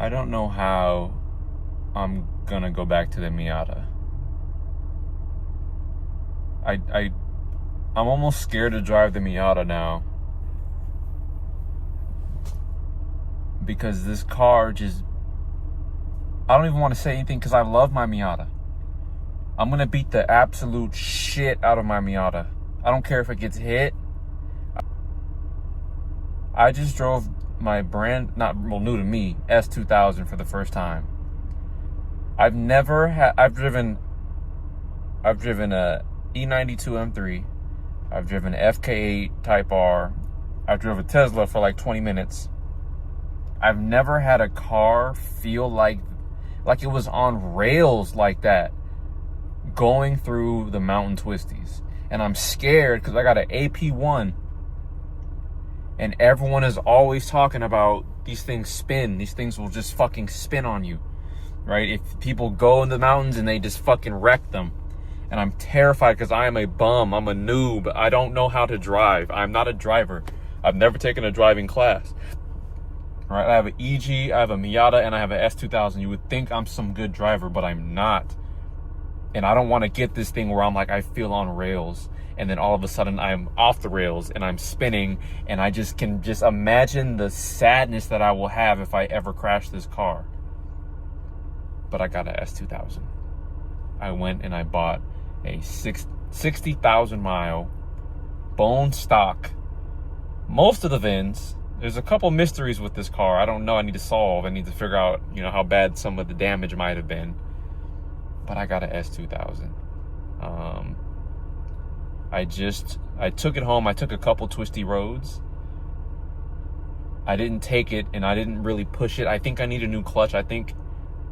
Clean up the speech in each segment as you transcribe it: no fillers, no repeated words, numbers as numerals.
I don't know how I'm gonna go back to the Miata. I'm almost scared to drive the Miata now, because this car just, I don't even want to say anything because I love my Miata. I'm gonna beat the absolute shit out of my Miata. I don't care if it gets hit. I just drove my brand, new to me, S2000 for the first time. I've driven a E92 M3. I've driven FK8 Type R. I've driven a Tesla for like 20 minutes. I've never had a car feel like it was on rails like that, going through the mountain twisties. And I'm scared because I got an AP1, and everyone is always talking about these things spin. These things will just fucking spin on you, right? If people go in the mountains and they just fucking wreck them. And I'm terrified because I am a bum. I'm a noob. I don't know how to drive. I'm not a driver. I've never taken a driving class. Right? I have an EG, I have a Miata, and I have an S2000. You would think I'm some good driver, but I'm not. And I don't want to get this thing where I'm like, I feel on rails, and then all of a sudden I'm off the rails and I'm spinning, and I just can imagine the sadness that I will have if I ever crash this car. But I got an S2000. I went and I bought a 60,000 mile bone stock. Most of the VINs. There's a couple mysteries with this car. I don't know. I need to solve. I need to figure out, how bad some of the damage might have been. But I got an S2000. I took it home. I took a couple twisty roads. I didn't take it, and I didn't really push it. I think I need a new clutch. I think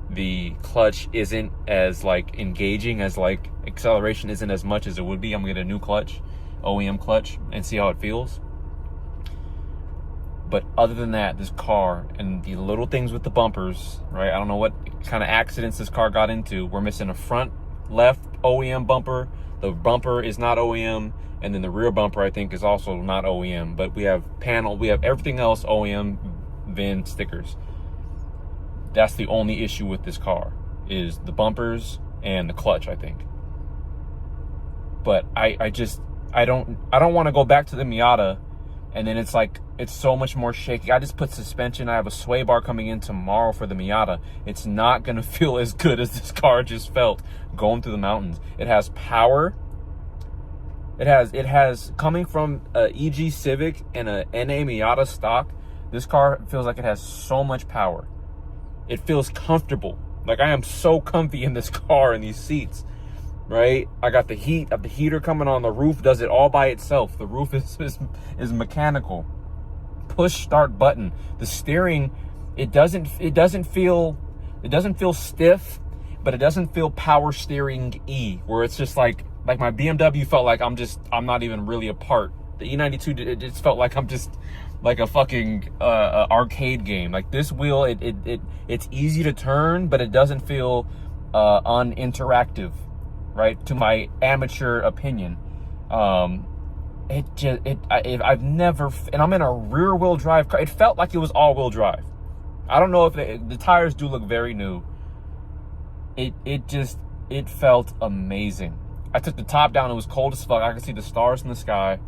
the clutch isn't as engaging, as acceleration isn't as much as it would be. I'm gonna get a new clutch, OEM clutch, and see how it feels. But other than that, this car and the little things with the bumpers, right? I don't know what kind of accidents this car got into. We're missing a front left OEM bumper. The bumper is not OEM. And then the rear bumper, I think, is also not OEM. But we have everything else OEM VIN stickers. That's the only issue with this car, is the bumpers and the clutch, I think. But I don't want to go back to the Miata, and then it's so much more shaky. I just put suspension. I have a sway bar coming in tomorrow for the Miata. It's not gonna feel as good as this car just felt going through the mountains. It has power. It has coming from a EG Civic and a NA Miata stock. This car feels like it has so much power. It feels comfortable. Like, I am so comfy in this car, in these seats, right? I got the heater coming on. The roof does it all by itself. The roof is mechanical. Push start button. The steering, it doesn't feel stiff, but it doesn't feel power steering where it's just like my BMW felt like I'm not even really a part. The E92, it just felt like I'm just like a fucking arcade game. Like, this wheel, it's easy to turn, but it doesn't feel uninteractive, right? To my amateur opinion. I've never, and I'm in a rear wheel drive car. It felt like it was all wheel drive. I don't know if the tires do look very new. It felt amazing. I took the top down. It was cold as fuck. I could see the stars in the sky.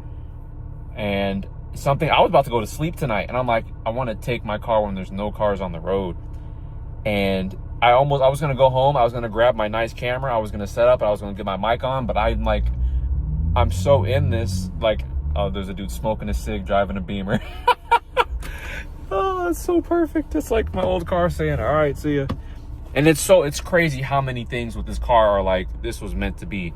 And I was about to go to sleep tonight, and I'm like, I want to take my car when there's no cars on the road. And I was going to go home. I was going to grab my nice camera. I was going to set up, and I was going to get my mic on, but I'm so in this, there's a dude smoking a cig, driving a Beamer. Oh, it's so perfect. It's like my old car saying, all right, see ya. And it's crazy how many things with this car are like, this was meant to be.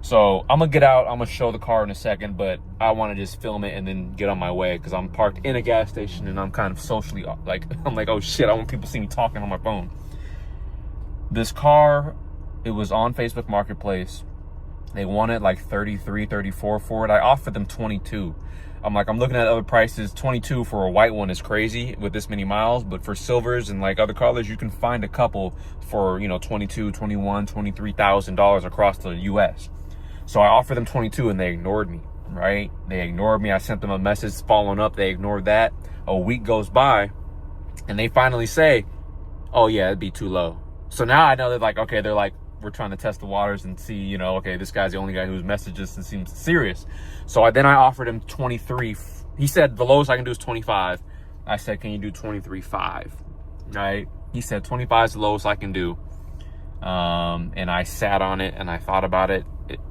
So I'm gonna get out, I'm gonna show the car in a second, but I wanna just film it and then get on my way, because I'm parked in a gas station and I'm kind of socially, I'm like, oh shit, I want people to see me talking on my phone. This car, it was on Facebook Marketplace. They wanted like 33, 34 for it. I offered them 22. I'm looking at other prices. 22 for a white one is crazy with this many miles, but for silvers and other colors, you can find a couple for, $22,000, $21,000, $23,000 across the US. So I offered them 22 and they ignored me, right? They ignored me. I sent them a message following up. They ignored that. A week goes by and they finally say, oh yeah, it'd be too low. So now I know that, like, okay, they're like, we're trying to test the waters and see, you know, okay, this guy's the only guy who's messaged us and seems serious. So then I offered him 23. He said the lowest I can do is 25. I said, can you do 23.5? Right? He said 25 is the lowest I can do. And I sat on it and I thought about it.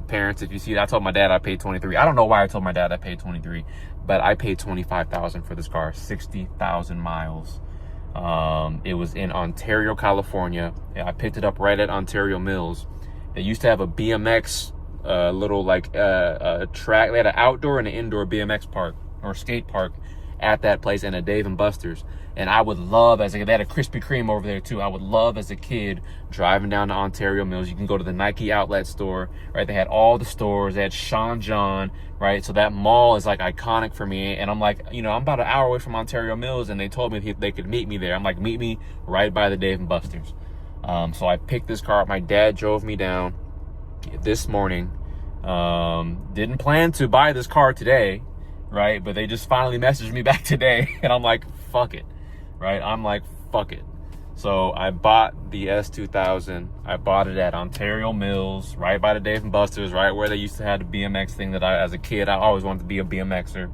Parents, if you see it, I told my dad I paid 23. I don't know why I told my dad I paid 23, but I paid 25,000 for this car, 60,000 miles. It was in Ontario, California. I picked it up right at Ontario Mills. They used to have a BMX, little like track. They had an outdoor and an indoor BMX park or skate park at that place, and a Dave and Buster's. And I would love, they had a Krispy Kreme over there too. I would love as a kid driving down to Ontario Mills. You can go to the Nike outlet store, right? They had all the stores. They had Sean John, right? So that mall is like iconic for me. And I'm like, you know, I'm about an hour away from Ontario Mills, and they told me they could meet me there. I'm like, meet me right by the Dave and Buster's. So I picked this car up. My dad drove me down this morning. Didn't plan to buy this car today, right? But they just finally messaged me back today, and I'm like, fuck it. Right? I'm like, fuck it. So I bought the S2000. I bought it at Ontario Mills, right by the Dave and Buster's, right where they used to have the BMX thing that as a kid, I always wanted to be a BMXer.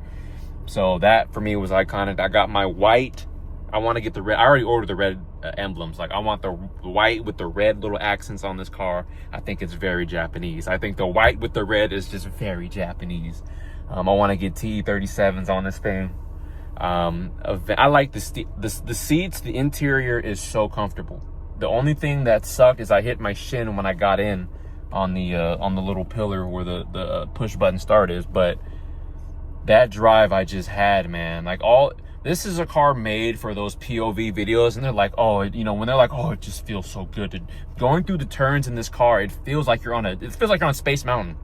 So that for me was iconic. I got my white. I want to get the red. I already ordered the red emblems. Like, I want the white with the red little accents on this car. I think it's very Japanese. I think the white with the red is just very Japanese. I want to get TE37s on this thing. I like the seats. The interior is so comfortable. The only thing that sucked is I hit my shin when I got in on the little pillar where the push button start is. But that drive I just had, man, like this is a car made for those POV videos, and they're like, oh, you know, when they're like, oh, it just feels so good going through the turns in this car. It feels like you're on Space Mountain,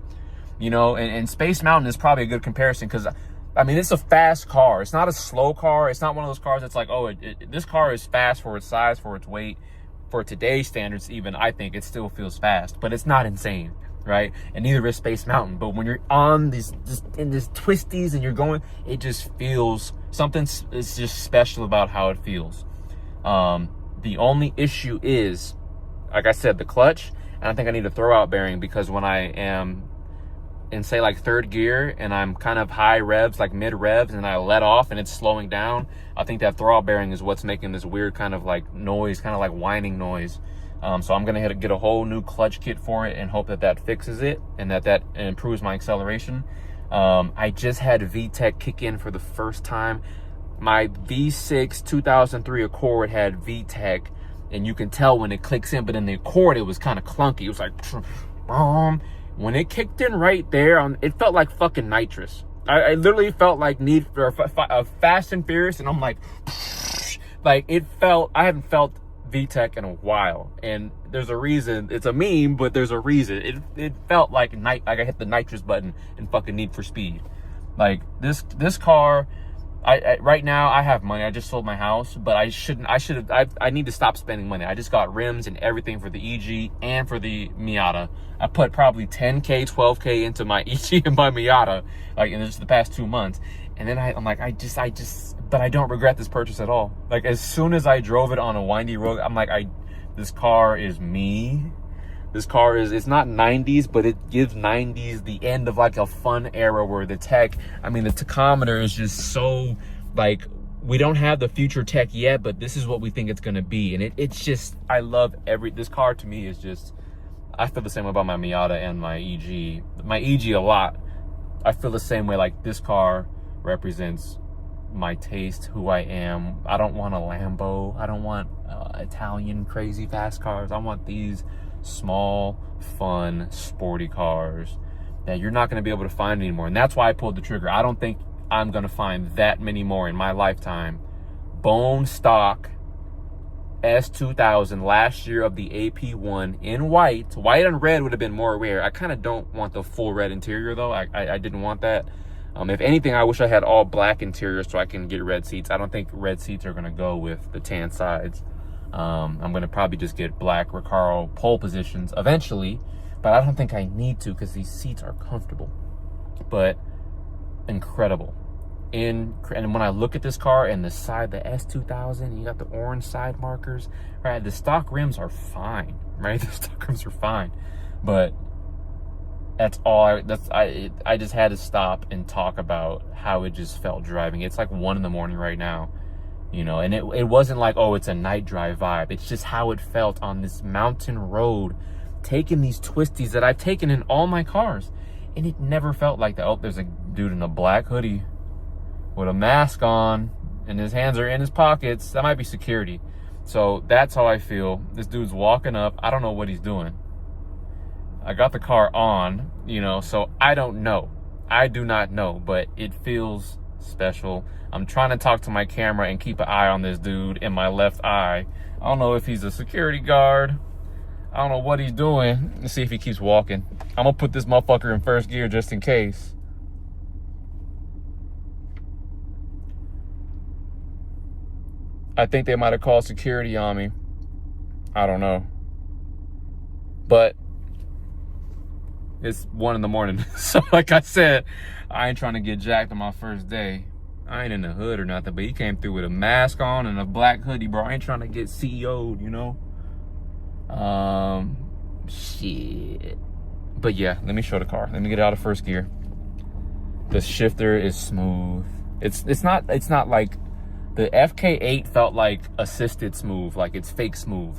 you know, and Space Mountain is probably a good comparison because, I mean, it's a fast car. It's not a slow car. It's not one of those cars that's like, oh, this car is fast for its size, for its weight, for today's standards. Even I think it still feels fast, but it's not insane, right? And neither is Space Mountain. But when you're on these twisties and you're going, it just feels something is just special about how it feels. The only issue is, like I said, the clutch, and I think I need a throwout bearing because when I am in, say, like third gear and I'm kind of high revs, like mid revs, and I let off and it's slowing down, I think that throwout bearing is what's making this weird kind of like noise, kind of like whining noise. So I'm gonna get a whole new clutch kit for it and hope that fixes it and that improves my acceleration. I just had VTEC kick in for the first time. My V6 2003 Accord had VTEC, and you can tell when it clicks in, but in the Accord it was kind of clunky. It was like when it kicked in right there, it felt like fucking nitrous. I literally felt like Need for Fast and Furious, and I'm like I haven't felt VTEC in a while, and there's a reason. It's a meme, but there's a reason. It felt like I hit the nitrous button in fucking Need for Speed. Like this car. I right now I have money. I just sold my house, but I need to stop spending money. I just got rims and everything for the EG and for the Miata. I put probably 10K, 12K into my EG and my Miata, like in just the past 2 months. And then I'm like, but I don't regret this purchase at all. Like, as soon as I drove it on a windy road, I'm like, this car is me. This car it's not 90s, but it gives 90s the end of like a fun era where the tech, I mean, the tachometer is just so like, we don't have the future tech yet, but this is what we think it's going to be. And it's just, I love this car to me is just, I feel the same way about my Miata and my EG. My EG a lot. I feel the same way, like this car represents my taste, who I am. I don't want a Lambo. I don't want Italian crazy fast cars. I want these small, fun, sporty cars that you're not going to be able to find anymore. And that's why I pulled the trigger. I don't think I'm going to find that many more in my lifetime. Bone stock S2000 last year of the AP1 in white. White and red would have been more rare. I kind of don't want the full red interior though. I didn't want that. If anything, I wish I had all black interior so I can get red seats. I don't think red seats are going to go with the tan sides. I'm going to probably just get black Recaro pole positions eventually, but I don't think I need to because these seats are comfortable. But incredible And when I look at this car and the side, the S2000, you got the orange side markers, right? The stock rims are fine, right? The stock rims are fine, but that's all. I just had to stop and talk about how it just felt driving. It's like 1 in the morning right now, you know, and it wasn't like, oh, it's a night drive vibe. It's just how it felt on this mountain road, taking these twisties that I've taken in all my cars, and it never felt like that. Oh, there's a dude in a black hoodie with a mask on and his hands are in his pockets. That might be security. So that's how I feel. This dude's walking up. I don't know what he's doing. I got the car on, you know, so I don't know. I do not know, but it feels special. I'm trying to talk to my camera and keep an eye on this dude in my left eye. I don't know if he's a security guard. I don't know what he's doing. Let's see if he keeps walking. I'm gonna put this motherfucker in first gear just in case. I think they might have called security on me. I don't know. But it's 1 in the morning. So like I said, I ain't trying to get jacked on my first day. I ain't in the hood or nothing, but he came through with a mask on and a black hoodie, bro. I ain't trying to get CEO'd, you know? Shit. But yeah, let me show the car. Let me get out of first gear. The shifter is smooth. It's not like the FK8 felt like assisted smooth, like it's fake smooth.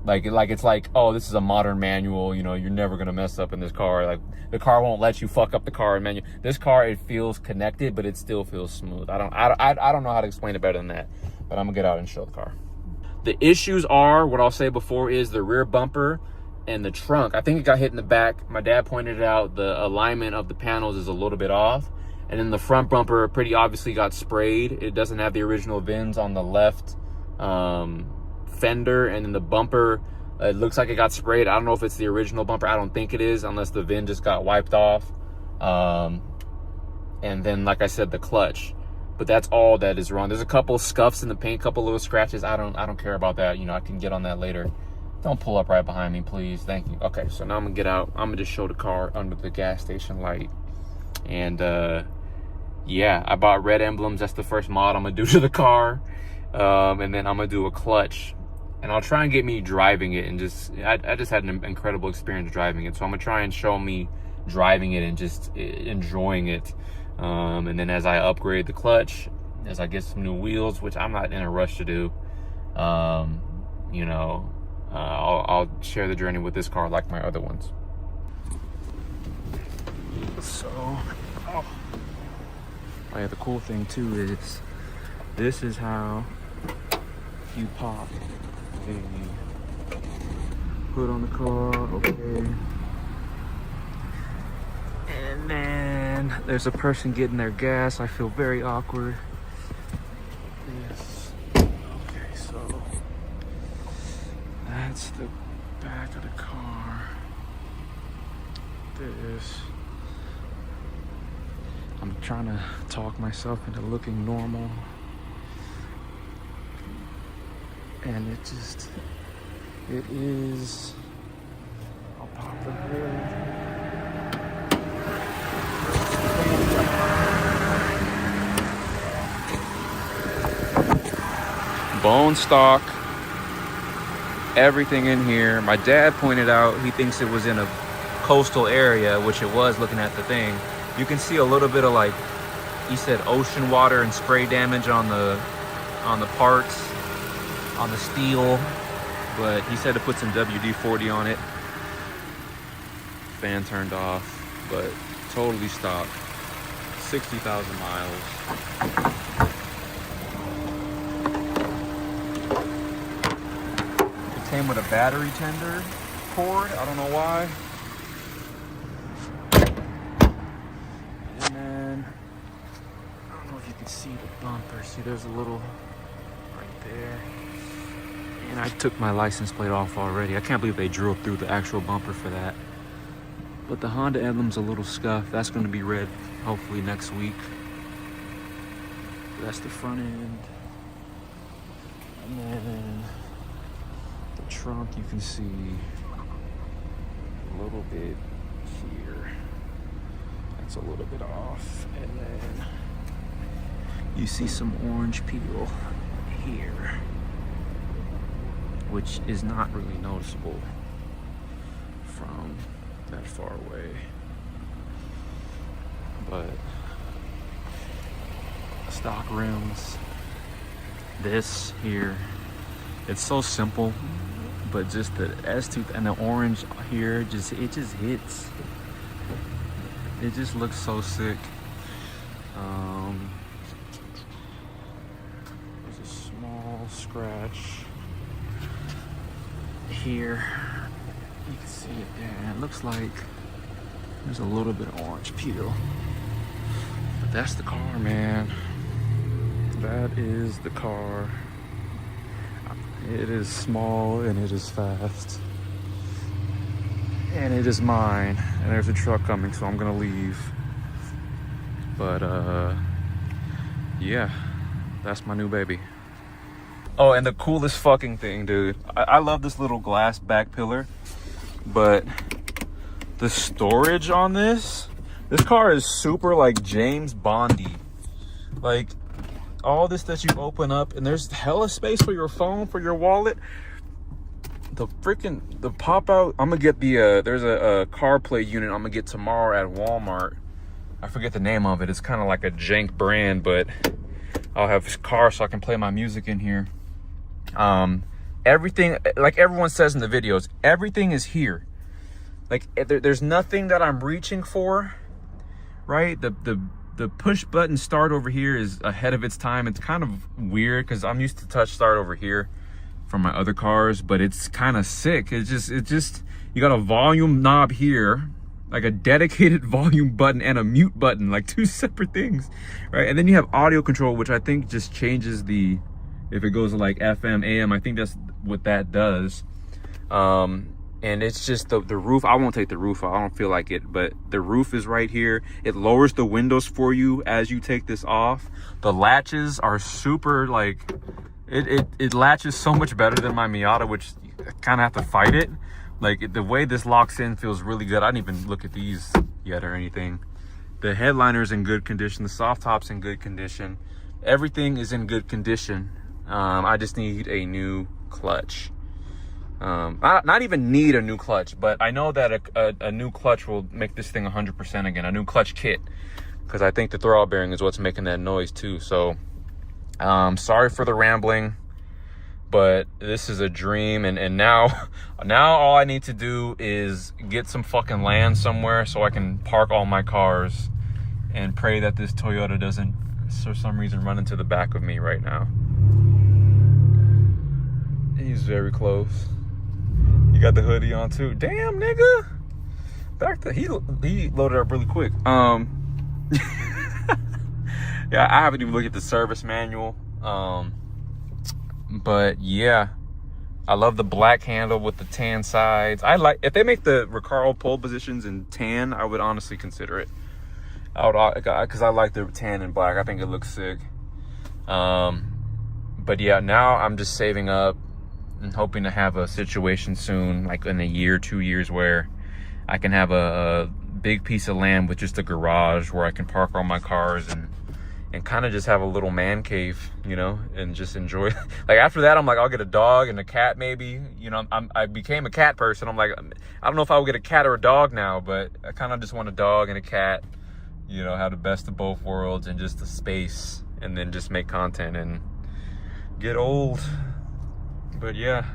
Like it's like, oh, this is a modern manual, you know, you're never gonna mess up in this car. Like the car won't let you fuck up the car in manual. This car, it feels connected, but it still feels smooth. I don't know how to explain it better than that, but I'm gonna get out and show the car. The issues are, what I'll say before, is the rear bumper and the trunk. I think it got hit in the back. My dad pointed it out. The alignment of the panels is a little bit off. And then the front bumper pretty obviously got sprayed. It doesn't have the original VINs on the left fender. And then the bumper, it looks like it got sprayed. I don't know if it's the original bumper. I don't think it is, unless the VIN just got wiped off. And then, like I said, the clutch. But that's all that is wrong. There's a couple scuffs in the paint, couple little scratches. I don't care about that. You know, I can get on that later. Don't pull up right behind me, please. Thank you. Okay, so now I'm gonna get out. I'm gonna just show the car under the gas station light. And yeah, I bought red emblems. That's the first mod I'm gonna do to the car. And then I'm gonna do a clutch. And I'll try and get me driving it, and I just had an incredible experience driving it. So I'm gonna try and show me driving it and just enjoying it. And then as I upgrade the clutch, as I get some new wheels, which I'm not in a rush to do, you know, I'll share the journey with this car like my other ones. So, oh yeah, the cool thing too is this is how you pop the hood on the car. Okay. And then there's a person getting their gas. I feel very awkward. Yes. Okay, so that's the back of the car. I'm trying to talk myself into looking normal. And it is. I'll pop the hood. Bone stock, everything in here. My dad pointed out he thinks it was in a coastal area, which it was looking at the thing. You can see a little bit of, like he said, ocean water and spray damage on the parts, on the steel, but he said to put some WD-40 on it. Fan turned off, but totally stock. 60,000 miles. Came with a battery tender cord. I don't know why. And then I don't know if you can see the bumper. See, there's a little right there. And I took my license plate off already. I can't believe they drilled through the actual bumper for that. But the Honda emblem's a little scuffed. That's going to be red hopefully next week. That's the front end. And then the trunk, you can see a little bit here. That's a little bit off. And then You see some orange peel here, which is not really noticeable from that far away. But stock rims, this here, it's so simple, but just the S2000 and the orange here, it just hits. It just looks so sick. There's a small scratch here. You can see it there, and it looks like there's a little bit of orange peel. But that's the car, man. That is the car. It is small and it is fast. And it is mine. And there's a truck coming, so I'm gonna leave. But yeah, that's my new baby. Oh, and the coolest fucking thing, dude. I love this little glass back pillar, but the storage on this car is super like James Bondy. Like all this that you open up, and there's hella space for your phone, for your wallet. The pop out, I'm gonna get the there's a CarPlay unit I'm gonna get tomorrow at Walmart. I forget the name of it. It's kind of like a jank brand, but I'll have car so I can play my music in here. Everything, like everyone says in the videos, everything is here. Like there's nothing that I'm reaching for, right? The push button start over here is ahead of its time. It's kind of weird because I'm used to touch start over here from my other cars, but it's kind of sick. It just you got a volume knob here, like a dedicated volume button and a mute button, like two separate things, right? And then you have audio control, which I think just changes if it goes to like FM, AM, I think that's what that does. And it's just the roof. I won't take the roof off. I don't feel like it, but the roof is right here. It lowers the windows for you as you take this off. The latches are super, like, it latches so much better than my Miata, which you kind of have to fight it. Like the way this locks in feels really good. I didn't even look at these yet or anything. The headliner's in good condition. The soft top's in good condition. Everything is in good condition. I just need a new clutch. Not even need a new clutch, but I know that a new clutch will make this thing 100% again. A new clutch kit, because I think the throwout bearing is what's making that noise too. So sorry for the rambling, but this is a dream. And now all I need to do is get some fucking land somewhere so I can park all my cars and pray that this Toyota doesn't for some reason run into the back of me right now. He's very close. You got the hoodie on too. Damn, nigga. He loaded up really quick. Yeah, I haven't even looked at the service manual. But yeah, I love the black handle with the tan sides. If they make the Recaro pole positions in tan, I would honestly consider it. Because I like the tan and black. I think it looks sick. But yeah, now I'm just saving up and hoping to have a situation soon, like in a year, 2 years, where I can have a big piece of land with just a garage where I can park all my cars and kind of just have a little man cave, you know, and just enjoy. Like after that, I'm like, I'll get a dog and a cat maybe. You know, I became a cat person. I'm like, I don't know if I would get a cat or a dog now, but I kind of just want a dog and a cat, you know, have the best of both worlds and just the space, and then just make content and get old. But yeah,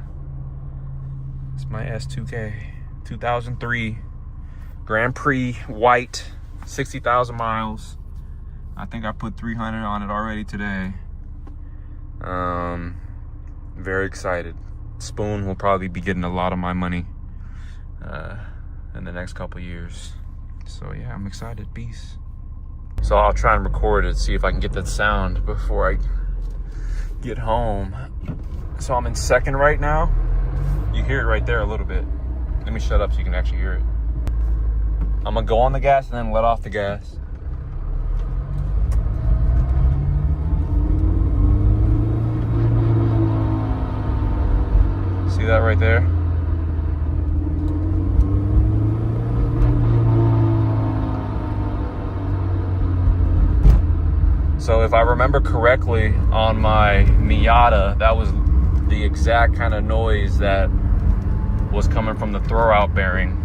it's my S2K 2003 Grand Prix white, 60,000 miles. I think I put 300 on it already today. Very excited. Spoon will probably be getting a lot of my money in the next couple years. So yeah, I'm excited. Peace. So I'll try and record it, see if I can get that sound before I get home. So I'm in second right now. You hear it right there a little bit. Let me shut up so you can actually hear it. I'm gonna go on the gas and then let off the gas. See that right there? So if I remember correctly, on my Miata, that was the exact kind of noise that was coming from the throwout bearing.